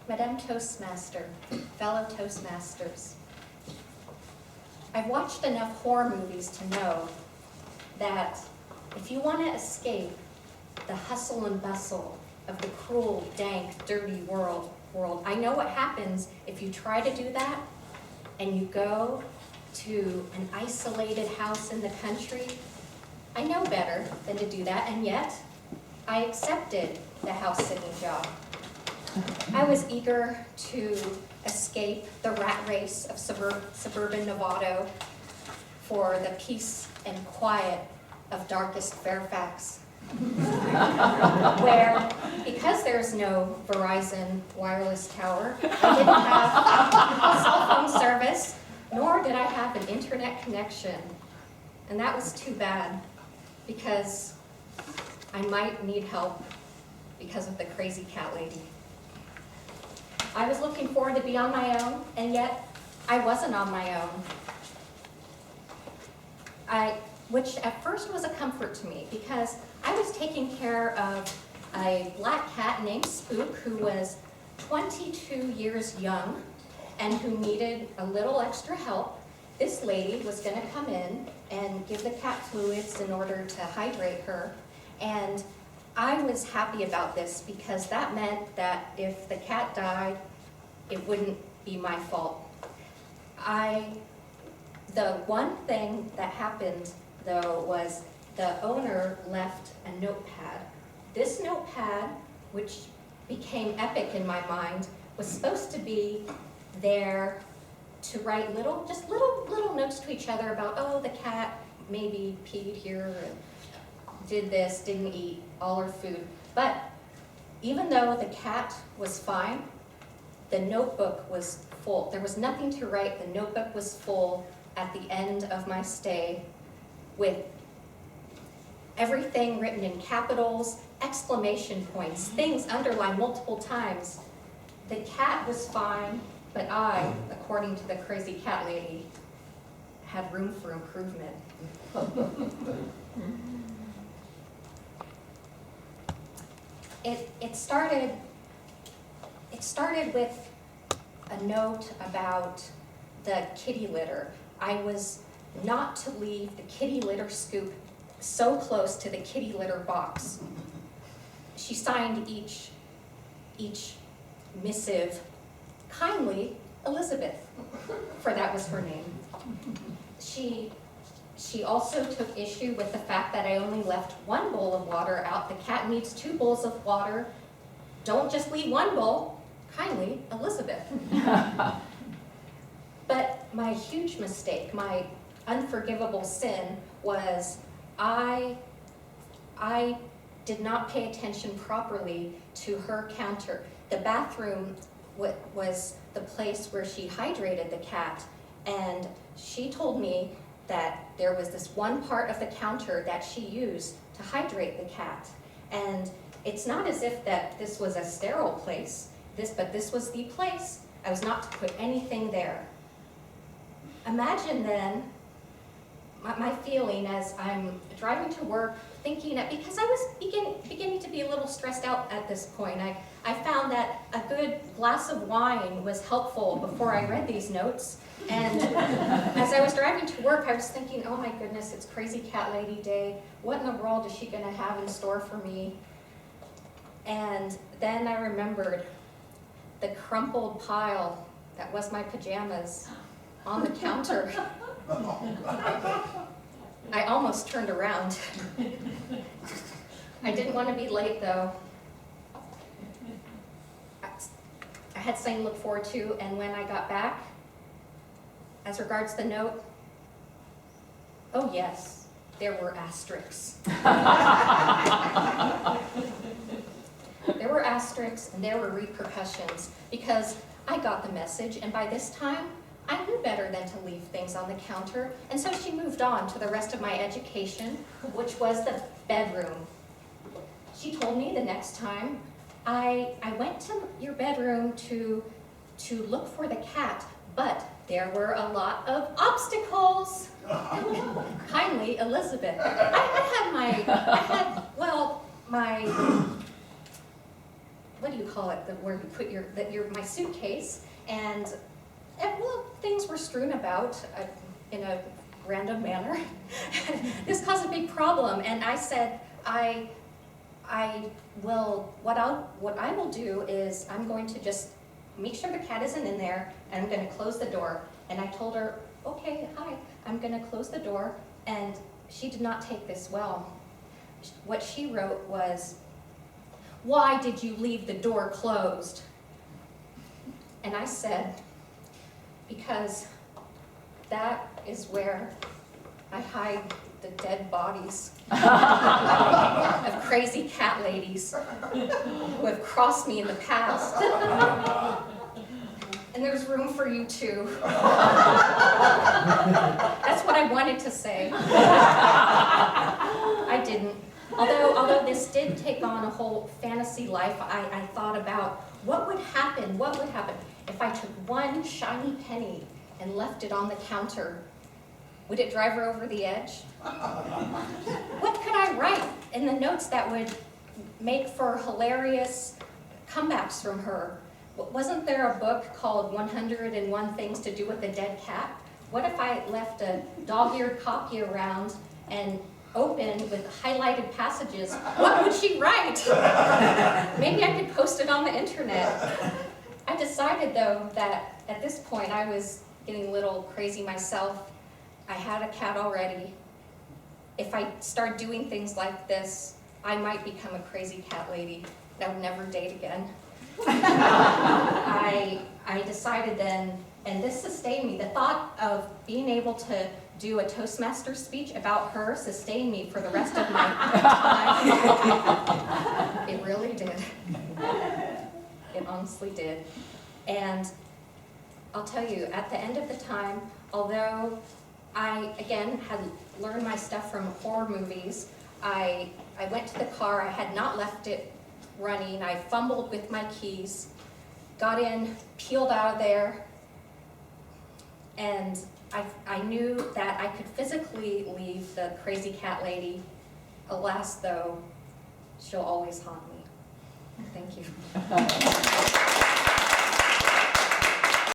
Madame Toastmaster, fellow Toastmasters. I've watched enough horror movies to know that if you want to escape the hustle and bustle of the cruel, dank, dirty world, I know what happens if you try to do that and you go to an isolated house in the country. I know better than to do that, and yet I accepted the house-sitting job. I was eager to escape the rat race of suburban Novato for the peace and quiet of darkest Fairfax, where, because there's no Verizon wireless tower, I didn't have cell phone service, nor did I have an internet connection. And that was too bad, because I might need help because of the crazy cat lady. I was looking forward to be on my own, and yet I wasn't on my own. Which at first was a comfort to me, because I was taking care of a black cat named Spook, who was 22 years young and who needed a little extra help. This lady was going to come in and give the cat fluids in order to hydrate her, and I was happy about this because that meant that if the cat died, it wouldn't be my fault. The one thing that happened, though, was the owner left a notepad. This notepad, which became epic in my mind, was supposed to be there to write little notes to each other about, oh, the cat maybe peed here and did this, didn't eat all her food. But even though the cat was fine, the notebook was full. There was nothing to write. The notebook was full at the end of my stay with everything written in capitals, exclamation points, things underlined multiple times. The cat was fine, but I, according to the crazy cat lady, had room for improvement. It started with a note about the kitty litter. I was not to leave the kitty litter scoop so close to the kitty litter box. She signed each missive kindly Elizabeth, for that was her name. She also took issue with the fact that I only left one bowl of water out. The cat needs 2 bowls of water. Don't just leave one bowl. Kindly, Elizabeth. But my huge mistake, my unforgivable sin, was I did not pay attention properly to her counter. The bathroom was the place where she hydrated the cat, and she told me that there was this one part of the counter that she used to hydrate the cat. And it's not as if that this was a sterile place, but this was the place. I was not to put anything there. Imagine then my feeling as I'm driving to work, thinking that, because I was beginning to be a little stressed out at this point. I found that a good glass of wine was helpful before I read these notes. And as I was driving to work, I was thinking, oh my goodness, it's Crazy Cat Lady Day. What in the world is she going to have in store for me? And then I remembered the crumpled pile that was my pajamas on the counter. I almost turned around. I didn't want to be late, though. I had something to look forward to, and when I got back, as regards the note, oh yes, there were asterisks. There were asterisks and there were repercussions, because I got the message, and by this time, I knew better than to leave things on the counter, and so she moved on to the rest of my education, which was the bedroom. She told me the next time, I went to your bedroom to look for the cat, but there were a lot of obstacles. Kindly, Elizabeth. what do you call it, where you put my suitcase, and well, things were strewn about in a random manner. This caused a big problem, and I said, what I will do is I'm going to just make sure the cat isn't in there, and I'm going to close the door. And I told her, okay, hi, I'm going to close the door, and she did not take this well. What she wrote was, "Why did you leave the door closed?" And I said, because that is where I hide the dead bodies of crazy cat ladies who have crossed me in the past. And there's room for you too. That's what I wanted to say. I didn't. Although this did take on a whole fantasy life, I thought about what would happen if I took one shiny penny and left it on the counter. Would it drive her over the edge? What could I write in the notes that would make for hilarious comebacks from her? Wasn't there a book called 101 Things to Do with a Dead Cat? What if I left a dog-eared copy around and open with highlighted passages? What would she write? Maybe I could post it on the internet. I decided, though, that at this point I was getting a little crazy myself. I had a cat already. If I start doing things like this, I might become a crazy cat lady that would never date again. I decided then, and this sustained me, the thought of being able to do a Toastmaster speech about her sustained me for the rest of my time. It really did. It honestly did. And I'll tell you, at the end of the time, although I, again, had learned my stuff from horror movies, I went to the car, I had not left it running, I fumbled with my keys, got in, peeled out of there, and I knew that I could physically leave the crazy cat lady. Alas, though, she'll always haunt me. Thank you.